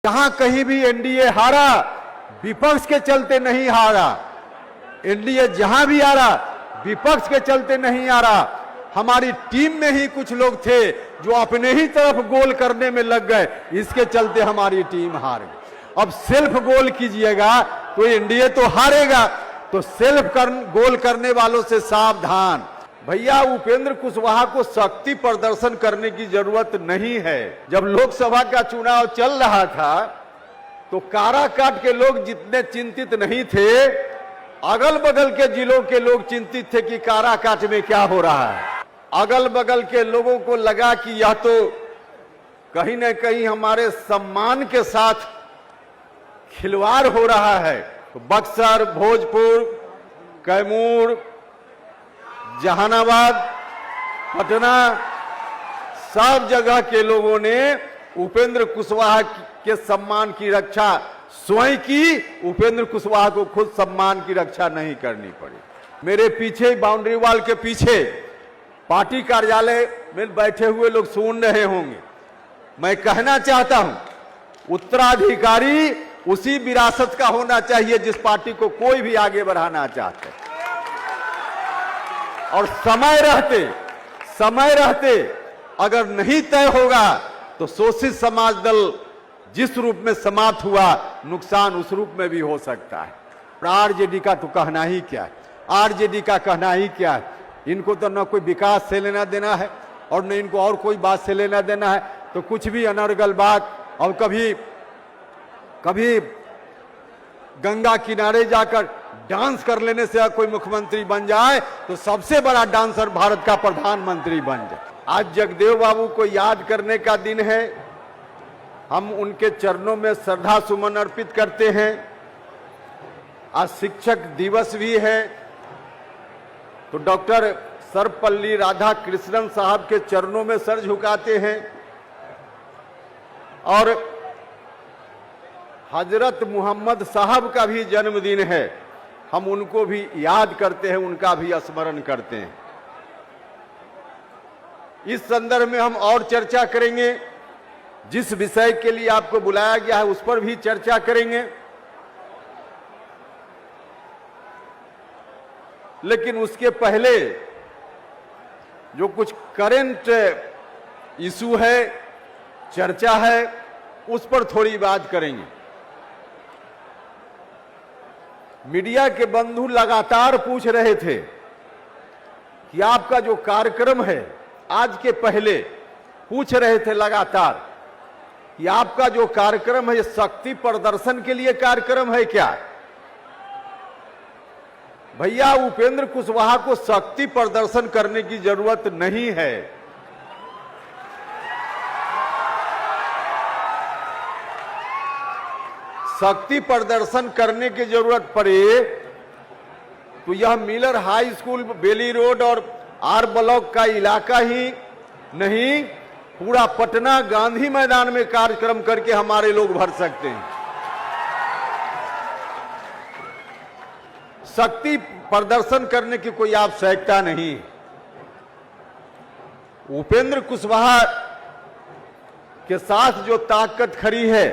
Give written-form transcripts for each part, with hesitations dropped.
जहां कहीं भी एनडीए हारा, विपक्ष के चलते नहीं हारा। एनडीए जहां भी हारा, विपक्ष के चलते नहीं हारा। हमारी टीम में ही कुछ लोग थे जो अपने ही तरफ गोल करने में लग गए, इसके चलते हमारी टीम हार गई। अब सेल्फ गोल कीजिएगा तो एनडीए तो हारेगा, तो सेल्फ गोल करने वालों से सावधान। भैया, उपेंद्र कुशवाहा को शक्ति प्रदर्शन करने की जरूरत नहीं है। जब लोकसभा का चुनाव चल रहा था तो काराकाट के लोग जितने चिंतित नहीं थे, अगल बगल के जिलों के लोग चिंतित थे कि काराकाट में क्या हो रहा है। अगल बगल के लोगों को लगा कि यह तो कहीं न कहीं हमारे सम्मान के साथ खिलवाड़ हो रहा है। तो बक्सर, भोजपुर, कैमूर, जहानाबाद, पटना, सब जगह के लोगों ने उपेंद्र कुशवाहा के सम्मान की रक्षा स्वयं की। उपेंद्र कुशवाहा को खुद सम्मान की रक्षा नहीं करनी पड़ी। मेरे पीछे, बाउंड्री वॉल के पीछे पार्टी कार्यालय में बैठे हुए लोग सुन रहे होंगे। मैं कहना चाहता हूं, उत्तराधिकारी उसी विरासत का होना चाहिए जिस पार्टी को कोई भी आगे बढ़ाना चाहते है। और समय रहते अगर नहीं तय होगा तो शोषित समाज दल जिस रूप में समाप्त हुआ, नुकसान उस रूप में भी हो सकता है। आरजेडी का तो कहना ही क्या है, आरजेडी का कहना ही क्या है। इनको तो न कोई विकास से लेना देना है और न इनको और कोई बात से लेना देना है। तो कुछ भी अनर्गल बात, और कभी गंगा किनारे जाकर डांस कर लेने से कोई मुख्यमंत्री बन जाए तो सबसे बड़ा डांसर भारत का प्रधानमंत्री बन जाए। आज जगदेव बाबू को याद करने का दिन है। हम उनके चरणों में श्रद्धा सुमन अर्पित करते हैं। आज शिक्षक दिवस भी है, तो डॉक्टर सर्वपल्ली राधाकृष्णन साहब के चरणों में सर झुकाते हैं। और हजरत मोहम्मद साहब का भी जन्मदिन है, हम उनको भी याद करते हैं, उनका भी स्मरण करते हैं। इस संदर्भ में हम और चर्चा करेंगे। जिस विषय के लिए आपको बुलाया गया है उस पर भी चर्चा करेंगे। लेकिन उसके पहले जो कुछ करंट इशू है, चर्चा है, उस पर थोड़ी बात करेंगे। मीडिया के बंधु लगातार पूछ रहे थे कि आपका जो कार्यक्रम है, आज के पहले पूछ रहे थे लगातार कि आपका जो कार्यक्रम है, ये शक्ति प्रदर्शन के लिए कार्यक्रम है क्या? भैया, उपेंद्र कुशवाहा को शक्ति प्रदर्शन करने की जरूरत नहीं है। शक्ति प्रदर्शन करने की जरूरत पड़े तो यह मिलर हाई स्कूल, बेली रोड और आर ब्लॉक का इलाका ही नहीं, पूरा पटना गांधी मैदान में कार्यक्रम करके हमारे लोग भर सकते हैं। शक्ति प्रदर्शन करने की कोई आवश्यकता नहीं। उपेंद्र कुशवाहा के साथ जो ताकत खड़ी है,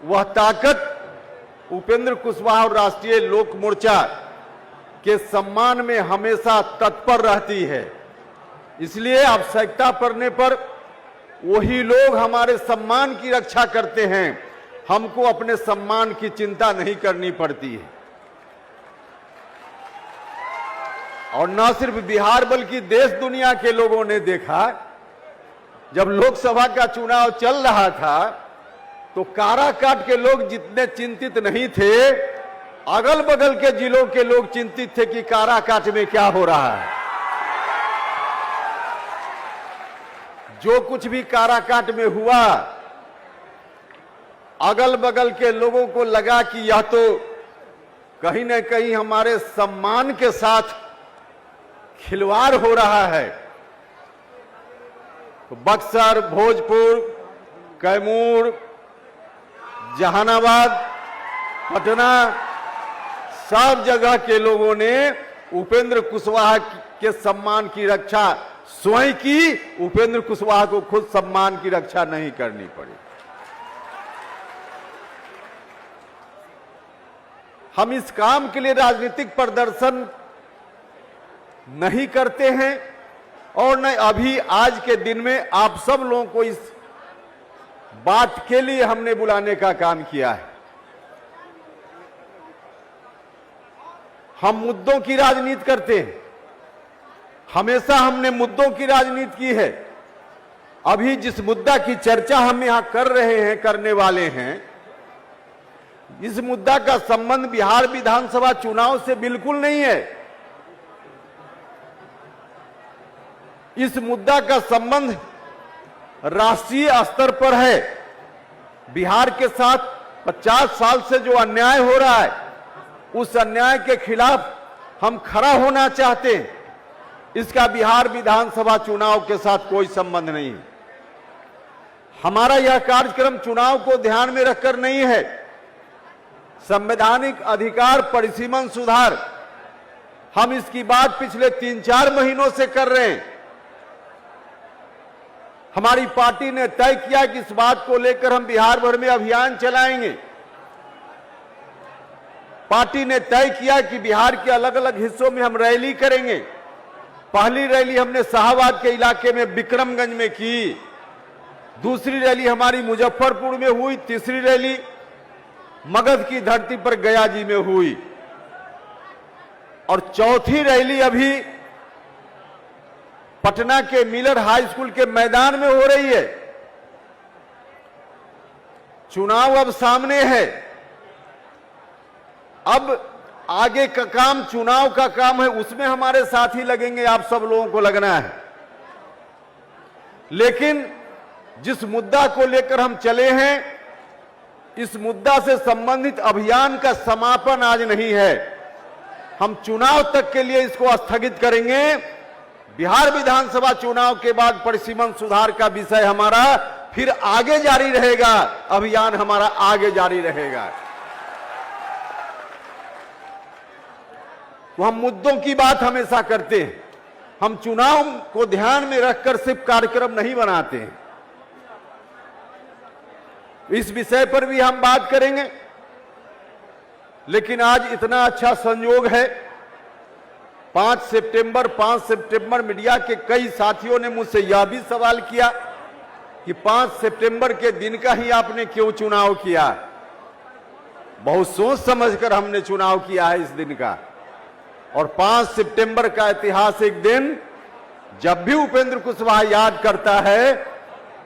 वह ताकत उपेंद्र कुशवाहा और राष्ट्रीय लोक मोर्चा के सम्मान में हमेशा तत्पर रहती है। इसलिए आवश्यकता पड़ने पर वही लोग हमारे सम्मान की रक्षा करते हैं। हमको अपने सम्मान की चिंता नहीं करनी पड़ती है। और न सिर्फ बिहार बल्कि देश दुनिया के लोगों ने देखा, जब लोकसभा का चुनाव चल रहा था तो काराकाट के लोग जितने चिंतित नहीं थे, अगल बगल के जिलों के लोग चिंतित थे कि काराकाट में क्या हो रहा है। जो कुछ भी काराकाट में हुआ, अगल बगल के लोगों को लगा कि यह तो कहीं न कहीं हमारे सम्मान के साथ खिलवाड़ हो रहा है। तो बक्सर, भोजपुर, कैमूर, जहानाबाद, पटना, सब जगह के लोगों ने उपेंद्र कुशवाहा के सम्मान की रक्षा स्वयं की। उपेंद्र कुशवाहा को खुद सम्मान की रक्षा नहीं करनी पड़ी। हम इस काम के लिए राजनीतिक प्रदर्शन नहीं करते हैं और न अभी आज के दिन में आप सब लोगों को इस बात के लिए हमने बुलाने का काम किया है। हम मुद्दों की राजनीति करते हैं, हमेशा हमने मुद्दों की राजनीति की है। अभी जिस मुद्दा की चर्चा हम यहां कर रहे हैं, करने वाले हैं, इस मुद्दा का संबंध बिहार विधानसभा चुनाव से बिल्कुल नहीं है। इस मुद्दा का संबंध राष्ट्रीय स्तर पर है। बिहार के साथ 50 साल से जो अन्याय हो रहा है, उस अन्याय के खिलाफ हम खड़ा होना चाहते हैं। इसका बिहार विधानसभा चुनाव के साथ कोई संबंध नहीं है। हमारा यह कार्यक्रम चुनाव को ध्यान में रखकर नहीं है। संवैधानिक अधिकार परिसीमन सुधार, हम इसकी बात पिछले 3-4 महीनों से कर रहे हैं। हमारी पार्टी ने तय किया कि इस बात को लेकर हम बिहार भर में अभियान चलाएंगे। पार्टी ने तय किया कि बिहार के अलग अलग हिस्सों में हम रैली करेंगे। पहली रैली हमने शाहबाद के इलाके में विक्रमगंज में की, दूसरी रैली हमारी मुजफ्फरपुर में हुई, तीसरी रैली मगध की धरती पर गया जी में हुई और चौथी रैली अभी पटना के मिलर हाई स्कूल के मैदान में हो रही है। चुनाव अब सामने है। अब आगे का काम चुनाव का काम है, उसमें हमारे साथी लगेंगे, आप सब लोगों को लगना है। लेकिन जिस मुद्दा को लेकर हम चले हैं, इस मुद्दा से संबंधित अभियान का समापन आज नहीं है। हम चुनाव तक के लिए इसको स्थगित करेंगे। बिहार विधानसभा चुनाव के बाद परिसीमन सुधार का विषय हमारा फिर आगे जारी रहेगा, अभियान हमारा आगे जारी रहेगा। तो हम मुद्दों की बात हमेशा करते हैं। हम चुनाव को ध्यान में रखकर सिर्फ कार्यक्रम नहीं बनाते हैं। इस विषय पर भी हम बात करेंगे। लेकिन आज इतना अच्छा संयोग है, 5 सितंबर मीडिया के कई साथियों ने मुझसे यह भी सवाल किया कि 5 सितंबर के दिन का ही आपने क्यों चुनाव किया। बहुत सोच समझकर हमने चुनाव किया है इस दिन का। और 5 सितंबर का ऐतिहासिक दिन जब भी उपेंद्र कुशवाहा याद करता है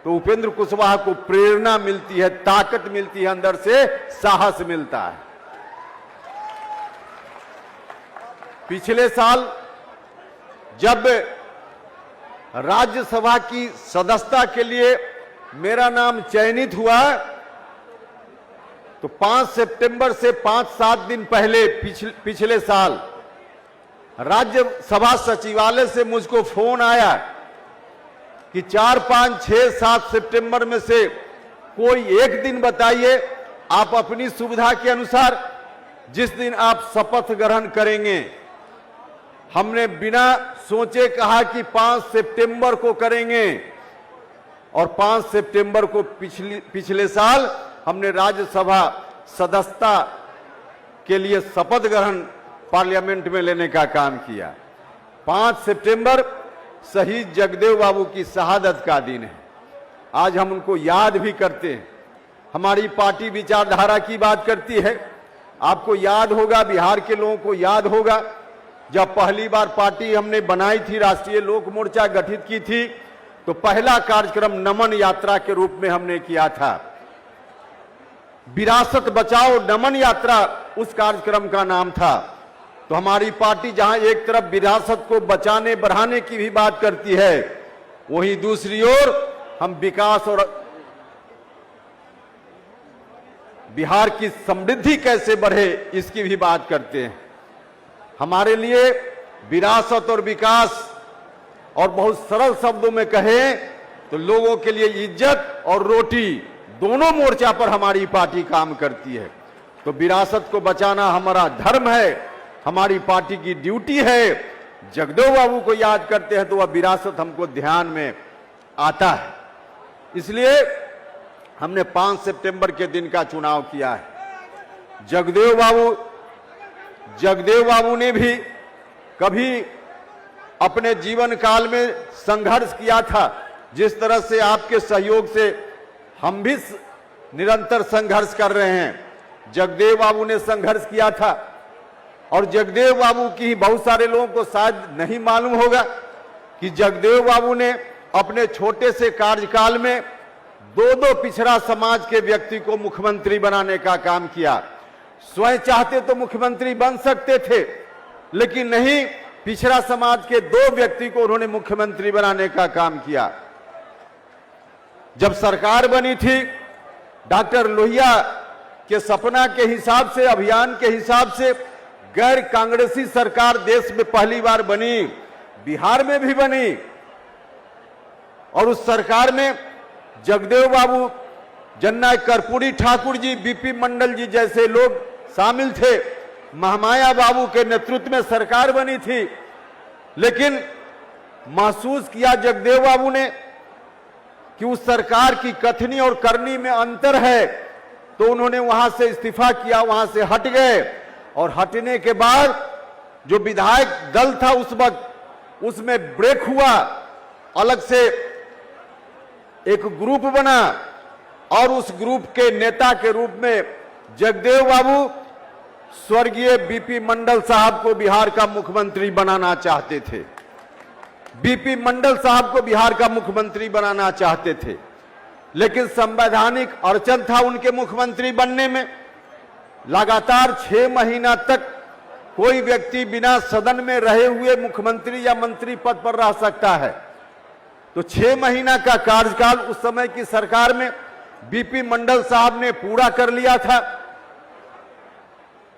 तो उपेंद्र कुशवाहा को प्रेरणा मिलती है, ताकत मिलती है, अंदर से साहस मिलता है। पिछले साल जब राज्यसभा की सदस्यता के लिए मेरा नाम चयनित हुआ तो 5 सितंबर से 5-7 दिन पहले पिछले साल राज्यसभा सचिवालय से मुझको फोन आया कि 4, 5, 6, 7 सितंबर में से कोई एक दिन बताइए, आप अपनी सुविधा के अनुसार जिस दिन आप शपथ ग्रहण करेंगे। हमने बिना सोचे कहा कि 5 सितंबर को करेंगे और 5 सितंबर को पिछले साल हमने राज्यसभा सदस्यता के लिए शपथ ग्रहण पार्लियामेंट में लेने का काम किया। 5 सितंबर शहीद जगदेव बाबू की शहादत का दिन है। आज हम उनको याद भी करते हैं। हमारी पार्टी विचारधारा की बात करती है। आपको याद होगा, बिहार के लोगों को याद होगा, जब पहली बार पार्टी हमने बनाई थी, राष्ट्रीय लोक मोर्चा गठित की थी, तो पहला कार्यक्रम नमन यात्रा के रूप में हमने किया था। विरासत बचाओ नमन यात्रा उस कार्यक्रम का नाम था। तो हमारी पार्टी जहां एक तरफ विरासत को बचाने बढ़ाने की भी बात करती है, वहीं दूसरी ओर हम विकास और बिहार की समृद्धि कैसे बढ़े इसकी भी बात करते हैं। हमारे लिए विरासत और विकास, और बहुत सरल शब्दों में कहें तो लोगों के लिए इज्जत और रोटी, दोनों मोर्चा पर हमारी पार्टी काम करती है। तो विरासत को बचाना हमारा धर्म है, हमारी पार्टी की ड्यूटी है। जगदेव बाबू को याद करते हैं तो वह विरासत हमको ध्यान में आता है। इसलिए हमने 5 सितंबर के दिन का चुनाव किया है। जगदेव बाबू जगदेव बाबू ने भी कभी अपने जीवन काल में संघर्ष किया था, जिस तरह से आपके सहयोग से हम भी निरंतर संघर्ष कर रहे हैं। जगदेव बाबू ने संघर्ष किया था और जगदेव बाबू की बहुत सारे लोगों को शायद नहीं मालूम होगा कि जगदेव बाबू ने अपने छोटे से कार्यकाल में दो पिछड़ा समाज के व्यक्ति को मुख्यमंत्री बनाने का काम किया। स्वयं चाहते तो मुख्यमंत्री बन सकते थे, लेकिन नहीं, पिछड़ा समाज के 2 व्यक्ति को उन्होंने मुख्यमंत्री बनाने का काम किया। जब सरकार बनी थी, डॉक्टर लोहिया के सपना के हिसाब से, अभियान के हिसाब से गैर कांग्रेसी सरकार देश में पहली बार बनी, बिहार में भी बनी, और उस सरकार में जगदेव बाबू, जननायक कर्पूरी ठाकुर जी, बीपी मंडल जी जैसे लोग शामिल थे। महामाया बाबू के नेतृत्व में सरकार बनी थी, लेकिन महसूस किया जगदेव बाबू ने कि उस सरकार की कथनी और करनी में अंतर है, तो उन्होंने वहां से इस्तीफा किया, वहां से हट गए। और हटने के बाद जो विधायक दल था उस वक्त, उसमें ब्रेक हुआ, अलग से एक ग्रुप बना और उस ग्रुप के नेता के रूप में जगदेव बाबू स्वर्गीय बीपी मंडल साहब को बिहार का मुख्यमंत्री बनाना चाहते थे। बीपी मंडल साहब को बिहार का मुख्यमंत्री बनाना चाहते थे, लेकिन संवैधानिक अड़चन था उनके मुख्यमंत्री बनने में। लगातार 6 महीना तक कोई व्यक्ति बिना सदन में रहे हुए मुख्यमंत्री या मंत्री पद पर रह सकता है। तो 6 महीना का कार्यकाल उस समय की सरकार में बीपी मंडल साहब ने पूरा कर लिया था।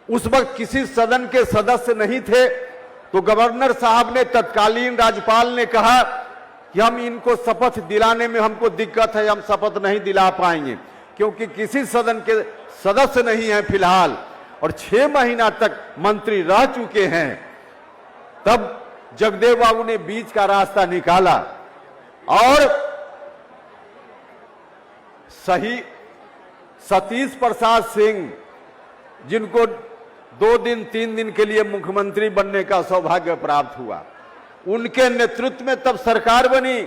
उस वक्त किसी सदन के सदस्य नहीं थे, तो गवर्नर साहब ने, तत्कालीन राज्यपाल ने कहा कि हम इनको शपथ दिलाने में हमको दिक्कत है, हम शपथ नहीं दिला पाएंगे क्योंकि किसी सदन के सदस्य नहीं है फिलहाल, और 6 महीना तक मंत्री रह चुके हैं। तब जगदेव बाबू ने बीच का रास्ता निकाला और सही सतीश प्रसाद सिंह, जिनको 2 दिन 3 दिन के लिए मुख्यमंत्री बनने का सौभाग्य प्राप्त हुआ, उनके नेतृत्व में तब सरकार बनी।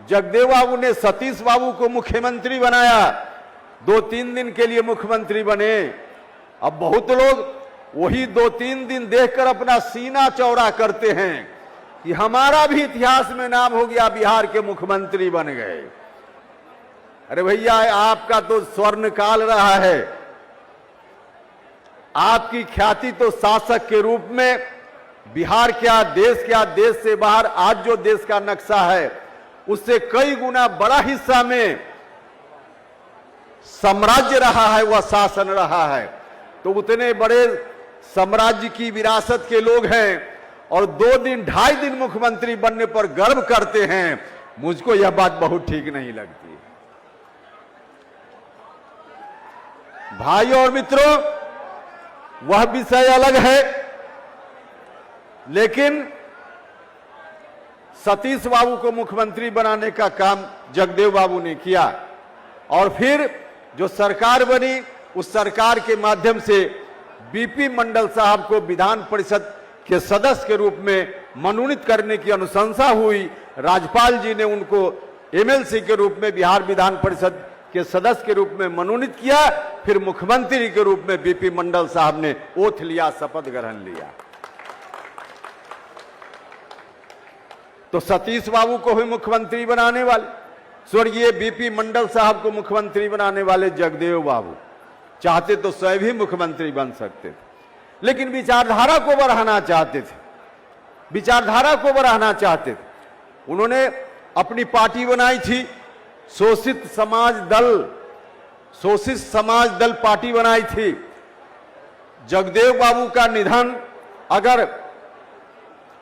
जगदेव बाबू ने सतीश बाबू को मुख्यमंत्री बनाया, 2-3 दिन के लिए मुख्यमंत्री बने। अब बहुत लोग वही 2-3 दिन देखकर अपना सीना चौड़ा करते हैं कि हमारा भी इतिहास में नाम हो गया, बिहार के मुख्यमंत्री बन गए। अरे भैया, आपका तो स्वर्ण काल रहा है। आपकी ख्याति तो शासक के रूप में बिहार क्या, देश क्या, देश से बाहर आज जो देश का नक्शा है उससे कई गुना बड़ा हिस्सा में साम्राज्य रहा है, वह शासन रहा है। तो उतने बड़े साम्राज्य की विरासत के लोग हैं और 2 दिन 2.5 दिन मुख्यमंत्री बनने पर गर्व करते हैं। मुझको यह बात बहुत ठीक नहीं लगती। भाइयों और मित्रों, वह विषय अलग है, लेकिन सतीश बाबू को मुख्यमंत्री बनाने का काम जगदेव बाबू ने किया और फिर जो सरकार बनी उस सरकार के माध्यम से बीपी मंडल साहब को विधान परिषद के सदस्य के रूप में मनोनीत करने की अनुशंसा हुई। राज्यपाल जी ने उनको एमएलसी के रूप में बिहार विधान परिषद के सदस्य के रूप में मनोनीत किया। फिर मुख्यमंत्री के रूप में बीपी मंडल साहब ने ओथ लिया, शपथ ग्रहण लिया। तो सतीश बाबू को भी मुख्यमंत्री बनाने वाले, स्वर्गीय बीपी मंडल साहब को मुख्यमंत्री बनाने वाले जगदेव बाबू चाहते तो स्वयं भी मुख्यमंत्री बन सकते थे, लेकिन विचारधारा को बढ़ाना चाहते थे, विचारधारा को बढ़ाना चाहते थे। उन्होंने अपनी पार्टी बनाई थी, शोषित समाज दल पार्टी बनाई थी। जगदेव बाबू का निधन, अगर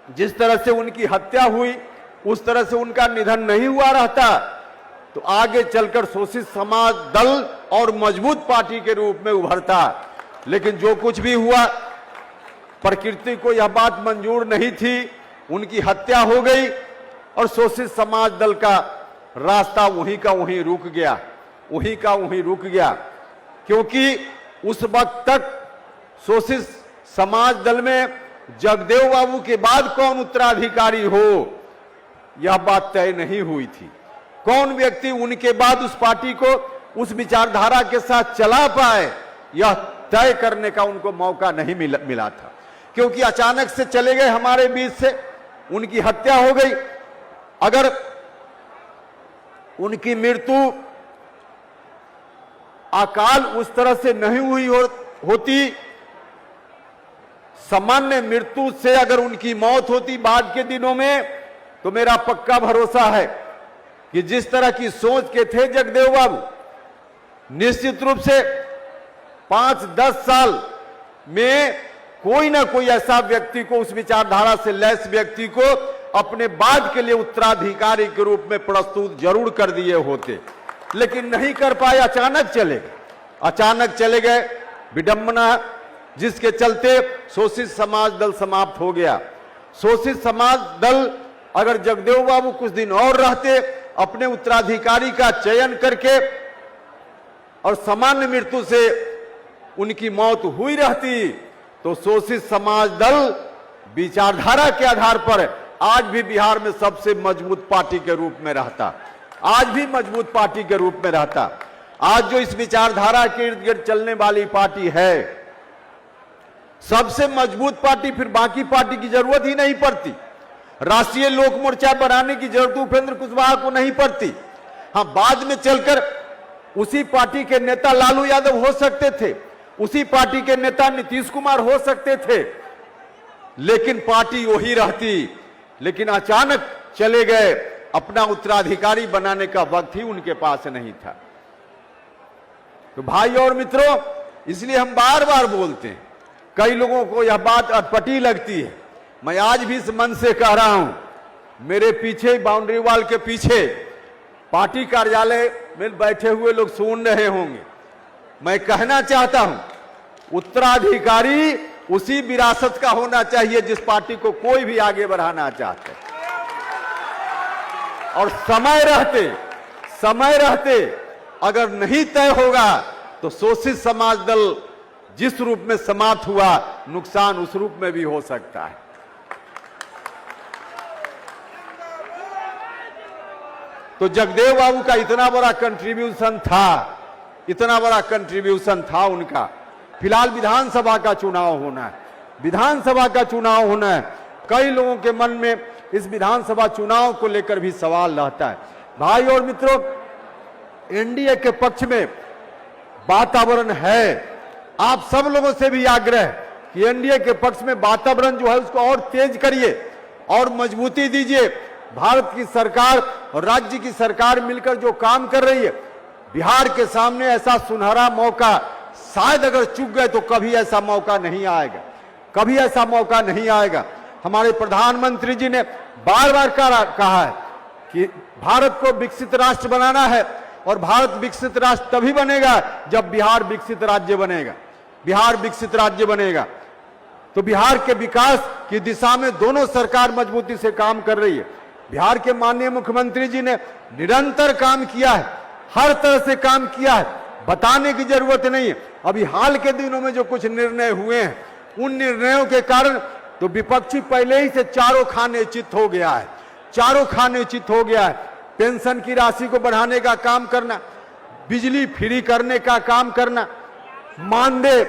जिस तरह से उनकी हत्या हुई उस तरह से उनका निधन नहीं हुआ रहता तो आगे चलकर शोषित समाज दल और मजबूत पार्टी के रूप में उभरता। लेकिन जो कुछ भी हुआ, प्रकृति को यह बात मंजूर नहीं थी, उनकी हत्या हो गई और शोषित समाज दल का रास्ता वहीं का वहीं रुक गया, वहीं का वहीं रुक गया। क्योंकि उस वक्त तक शोषित समाज दल में जगदेव बाबू के बाद कौन उत्तराधिकारी हो, यह बात तय नहीं हुई थी। कौन व्यक्ति उनके बाद उस पार्टी को उस विचारधारा के साथ चला पाए, यह तय करने का उनको मौका नहीं मिला था, क्योंकि अचानक से चले गए हमारे बीच से, उनकी हत्या हो गई। अगर उनकी मृत्यु अकाल उस तरह से नहीं हुई होती, सामान्य मृत्यु से अगर उनकी मौत होती बाद के दिनों में, तो मेरा पक्का भरोसा है कि जिस तरह की सोच के थे जगदेव बाबू, निश्चित रूप से 5-10 साल में कोई ना कोई ऐसा व्यक्ति को, उस विचारधारा से लैस व्यक्ति को अपने बाद के लिए उत्तराधिकारी के रूप में प्रस्तुत जरूर कर दिए होते, लेकिन नहीं कर पाए। अचानक चले गए। विडंबना जिसके चलते शोषित समाज दल समाप्त हो गया। शोषित समाज दल अगर जगदेव बाबू कुछ दिन और रहते, अपने उत्तराधिकारी का चयन करके, और सामान्य मृत्यु से उनकी मौत हुई रहती, तो शोषित समाज दल विचारधारा के आधार पर आज भी बिहार में सबसे मजबूत पार्टी के रूप में रहता, आज भी मजबूत पार्टी के रूप में रहता। आज जो इस विचारधारा के इर्द गिर्द चलने वाली पार्टी है, सबसे मजबूत पार्टी, फिर बाकी पार्टी की जरूरत ही नहीं पड़ती। राष्ट्रीय लोक मोर्चा बनाने की जरूरत उपेंद्र कुशवाहा को नहीं पड़ती। हाँ, बाद में चलकर उसी पार्टी के नेता लालू यादव हो सकते थे, उसी पार्टी के नेता नीतीश कुमार हो सकते थे, लेकिन पार्टी वही रहती। लेकिन अचानक चले गए, अपना उत्तराधिकारी बनाने का वक्त ही उनके पास नहीं था। तो भाई और मित्रों, इसलिए हम बार बार बोलते हैं, कई लोगों को यह बात अटपटी लगती है, मैं आज भी इस मन से कह रहा हूं, मेरे पीछे बाउंड्री वॉल के पीछे पार्टी कार्यालय में बैठे हुए लोग सुन रहे होंगे, मैं कहना चाहता हूं, उत्तराधिकारी उसी विरासत का होना चाहिए जिस पार्टी को कोई भी आगे बढ़ाना चाहते है। और समय रहते अगर नहीं तय होगा तो शोषित समाज दल जिस रूप में समाप्त हुआ, नुकसान उस रूप में भी हो सकता है। तो जगदेव बाबू का इतना बड़ा कंट्रीब्यूशन था उनका। फिलहाल विधानसभा का चुनाव होना है, कई लोगों के मन में इस विधानसभा चुनाव को लेकर भी सवाल रहता है। भाई और मित्रों, एनडीए के पक्ष में वातावरण है। आप सब लोगों से भी आग्रह कि एनडीए के पक्ष में वातावरण जो है उसको और तेज करिए और मजबूती दीजिए। भारत की सरकार और राज्य की सरकार मिलकर जो काम कर रही है, बिहार के सामने ऐसा सुनहरा मौका, शायद अगर चूक गए तो कभी ऐसा मौका नहीं आएगा। हमारे प्रधानमंत्री जी ने बार बार कहा है कि भारत को विकसित राष्ट्र बनाना है, और भारत विकसित राष्ट्र तभी बनेगा जब बिहार विकसित राज्य बनेगा। तो बिहार के विकास की दिशा में दोनों सरकार मजबूती से काम कर रही है। बिहार के माननीय मुख्यमंत्री जी ने निरंतर काम किया है, हर तरह से काम किया है, बताने की जरूरत नहीं है। अभी हाल के दिनों में जो कुछ निर्णय हुए हैं, उन निर्णयों के कारण तो विपक्षी पहले ही से चारों खाने चित हो गया है। पेंशन की राशि को बढ़ाने का काम करना, बिजली फ्री करने का काम करना, मानदेय,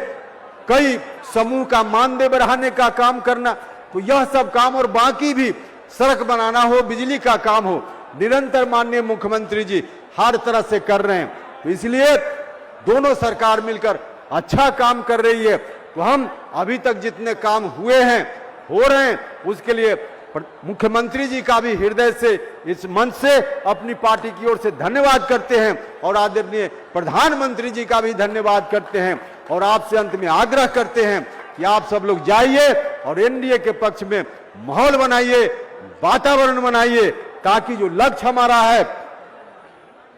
कई समूह का मानदेय बढ़ाने का काम करना, तो यह सब काम और बाकी भी सड़क बनाना हो, बिजली का काम हो, निरंतर माननीय मुख्यमंत्री जी हर तरह से कर रहे हैं। तो इसलिए दोनों सरकार मिलकर अच्छा काम कर रही है। तो हम अभी तक जितने काम हो रहे हैं, उसके लिए मुख्यमंत्री जी का भी हृदय से, इस मंच से अपनी पार्टी की ओर से धन्यवाद करते हैं, और आदरणीय प्रधानमंत्री जी का भी धन्यवाद करते हैं। और आपसे अंत में आग्रह करते हैं कि आप सब लोग जाइए और एनडीए के पक्ष में माहौल बनाइए, वातावरण बनाइए, ताकि जो लक्ष्य हमारा है,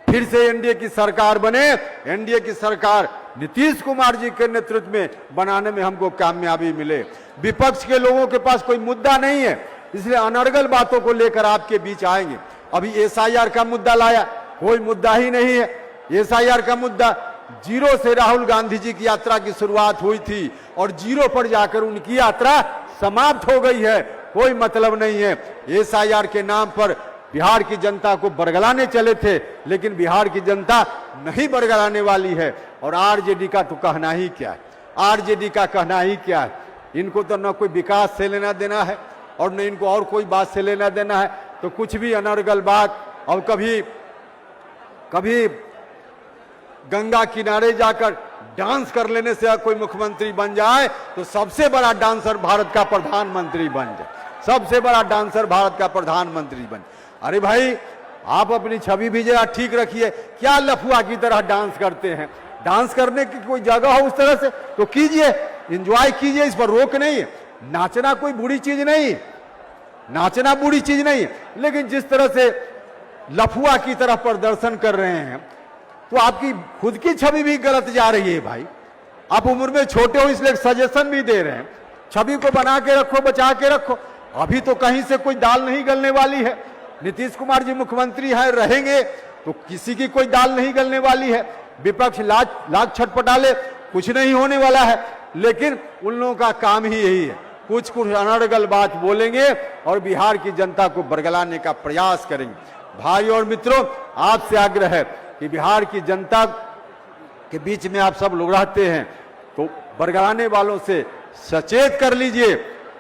फिर से एनडीए की सरकार बने, एनडीए की सरकार नीतीश कुमार जी के नेतृत्व में बनाने में हमको कामयाबी मिले। विपक्ष के लोगों के पास कोई मुद्दा नहीं है, इसलिए अनर्गल बातों को लेकर आपके बीच आएंगे। अभी एसआईआर का मुद्दा लाया, कोई मुद्दा ही नहीं है। एसआईआर का मुद्दा जीरो से राहुल गांधी जी की यात्रा की शुरुआत हुई थी और जीरो पर जाकर उनकी यात्रा समाप्त हो गई है। कोई मतलब नहीं है। एसआईआर के नाम पर बिहार की जनता को बरगलाने चले थे, लेकिन बिहार की जनता नहीं बरगलाने वाली है। और आरजेडी का तो कहना ही क्या है, आरजेडी का कहना ही क्या है। इनको तो न कोई विकास से लेना देना है और न इनको और कोई बात से लेना देना है। तो कुछ भी अनर्गल बात, और कभी कभी गंगा किनारे जाकर डांस कर लेने से कोई मुख्यमंत्री बन जाए तो सबसे बड़ा डांसर भारत का प्रधानमंत्री बन जाए, सबसे बड़ा डांसर भारत का प्रधानमंत्री बन। अरे भाई, आप अपनी छवि भी जरा ठीक रखिए। क्या लफुआ की तरह डांस करते हैं? डांस करने की कोई जगह हो उस तरह से तो कीजिए, एंजॉय कीजिए, इस पर रोक नहीं है। नाचना कोई बुरी चीज नहीं, नाचना बुरी चीज नहीं है, लेकिन जिस तरह से लफुआ की तरह प्रदर्शन कर रहे हैं तो आपकी खुद की छवि भी गलत जा रही है। भाई, आप उम्र में छोटे हो इसलिए सजेशन भी दे रहे हैं। छवि को बना के रखो, बचा के रखो। अभी तो कहीं से कोई दाल नहीं गलने वाली है। नीतीश कुमार जी मुख्यमंत्री है, रहेंगे तो किसी की कोई दाल नहीं गलने वाली है। विपक्ष लाख छटपटा ले, कुछ नहीं होने वाला है। लेकिन उन लोगों का काम ही यही है, कुछ कुछ अनर्गल बात बोलेंगे और बिहार की जनता को बरगलाने का प्रयास करेंगे। भाई और मित्रों, आपसे आग्रह है कि बिहार की जनता के बीच में आप सब लोग रहते हैं तो बरगलाने वालों से सचेत कर लीजिए,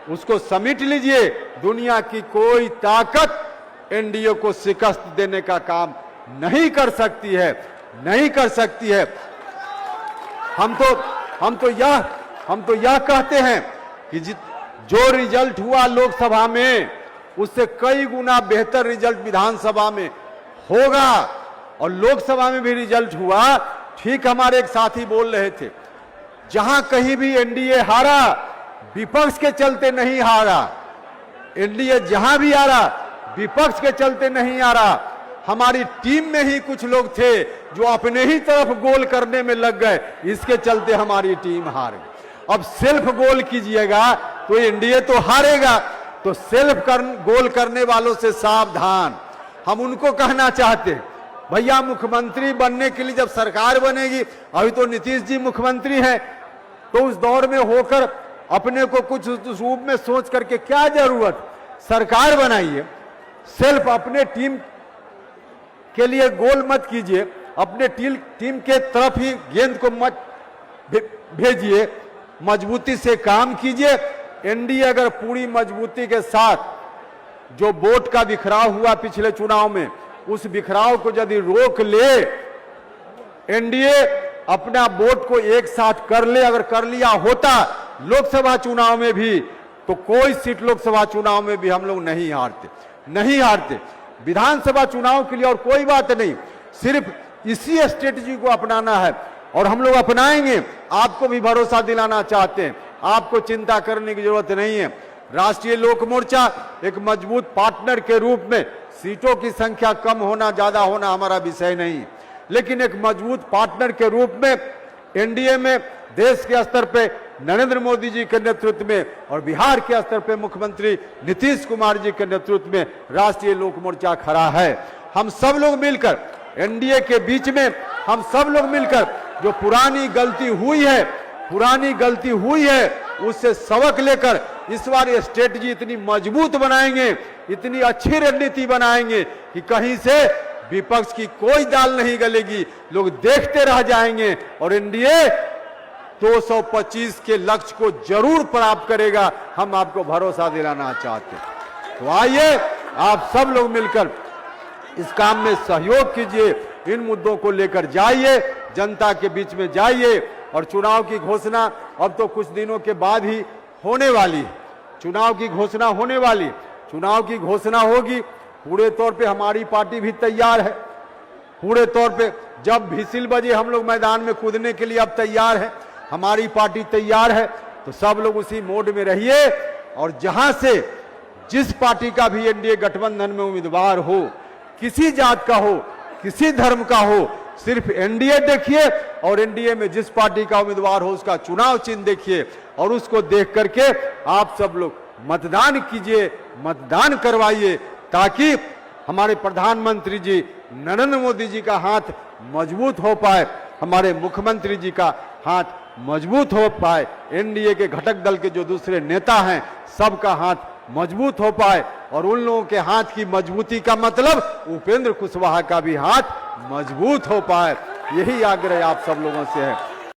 उसको समेट लीजिए। दुनिया की कोई ताकत एनडीए को शिकस्त देने का काम नहीं कर सकती है, नहीं कर सकती है। हम तो यह कहते हैं कि जो रिजल्ट हुआ लोकसभा में उससे कई गुना बेहतर रिजल्ट विधानसभा में होगा। और लोकसभा में भी रिजल्ट हुआ। ठीक हमारे एक साथी बोल रहे थे, जहां कहीं भी एनडीए हारा विपक्ष के चलते नहीं हारा। एनडीए जहां भी हारा विपक्ष के चलते नहीं हारा। हमारी टीम में ही कुछ लोग थे जो अपने ही तरफ गोल करने में लग गए, इसके चलते हमारी टीम हार गई। अब सेल्फ गोल कीजिएगा तो एनडीए तो हारेगा। तो सेल्फ गोल करने वालों से सावधान। हम उनको कहना चाहते हैं, भैया मुख्यमंत्री बनने के लिए जब सरकार बनेगी, अभी तो नीतीश जी मुख्यमंत्री हैं, तो उस दौर में होकर अपने को कुछ उस रूप में सोच करके क्या जरूरत, सरकार बनाइए। सेल्फ अपने टीम के लिए गोल मत कीजिए, अपने टीम के तरफ ही गेंद को मत भेजिए, मजबूती से काम कीजिए। एनडीए अगर पूरी मजबूती के साथ जो वोट का बिखराव हुआ पिछले चुनाव में, उस बिखराव को यदि रोक ले, एनडीए अपना वोट को एक साथ कर ले, अगर कर लिया होता लोकसभा चुनाव में भी, तो कोई सीट लोकसभा चुनाव में भी हम लोग नहीं हारते। विधानसभा चुनाव के लिए और कोई बात नहीं, सिर्फ इसी स्ट्रेटजी को अपनाना है और हम लोग अपनाएंगे। आपको भी भरोसा दिलाना चाहते हैं, आपको चिंता करने की जरूरत नहीं है। राष्ट्रीय लोक मोर्चा एक मजबूत पार्टनर के रूप में, सीटों की संख्या कम होना ज्यादा होना हमारा विषय नहीं है, लेकिन एक मजबूत पार्टनर के रूप में एनडीए में देश के स्तर पे नरेंद्र मोदी जी के नेतृत्व में और बिहार के स्तर पे मुख्यमंत्री नीतीश कुमार जी के नेतृत्व में राष्ट्रीय लोक मोर्चा खड़ा है। हम सब लोग मिलकर एनडीए के बीच में, हम सब लोग मिलकर जो पुरानी गलती हुई है उससे सबक लेकर इस बार ये स्ट्रेटजी इतनी मजबूत बनाएंगे, इतनी अच्छी रणनीति बनाएंगे कि कहीं से विपक्ष की कोई दाल नहीं गलेगी। लोग देखते रह जाएंगे और एनडीए 225 के लक्ष्य को जरूर प्राप्त करेगा। हम आपको भरोसा दिलाना चाहते हैं। तो आइए आप सब लोग मिलकर इस काम में सहयोग कीजिए, इन मुद्दों को लेकर जाइए, जनता के बीच में जाइए। और चुनाव की घोषणा अब तो कुछ दिनों के बाद ही होने वाली है। चुनाव की घोषणा होने वाली, चुनाव की घोषणा होगी। पूरे तौर पे हमारी पार्टी भी तैयार है, पूरे तौर पे जब भिसिल बजे हम लोग मैदान में कूदने के लिए अब तैयार है, हमारी पार्टी तैयार है। तो सब लोग उसी मोड में रहिए और जहां से जिस पार्टी का भी एनडीए गठबंधन में उम्मीदवार हो, किसी जात का हो, किसी धर्म का हो, सिर्फ एनडीए देखिए और एनडीए में जिस पार्टी का उम्मीदवार हो उसका चुनाव चिन्ह देखिए और उसको देख करके आप सब लोग मतदान कीजिए, मतदान करवाइए, ताकि हमारे प्रधानमंत्री जी नरेंद्र मोदी जी का हाथ मजबूत हो पाए हमारे मुख्यमंत्री जी का हाथ मजबूत हो पाए, एनडीए के घटक दल के जो दूसरे नेता हैं सबका हाथ मजबूत हो पाए, और उन लोगों के हाथ की मजबूती का मतलब उपेंद्र कुशवाहा का भी हाथ मजबूत हो पाए। यही आग्रह आप सब लोगों से है।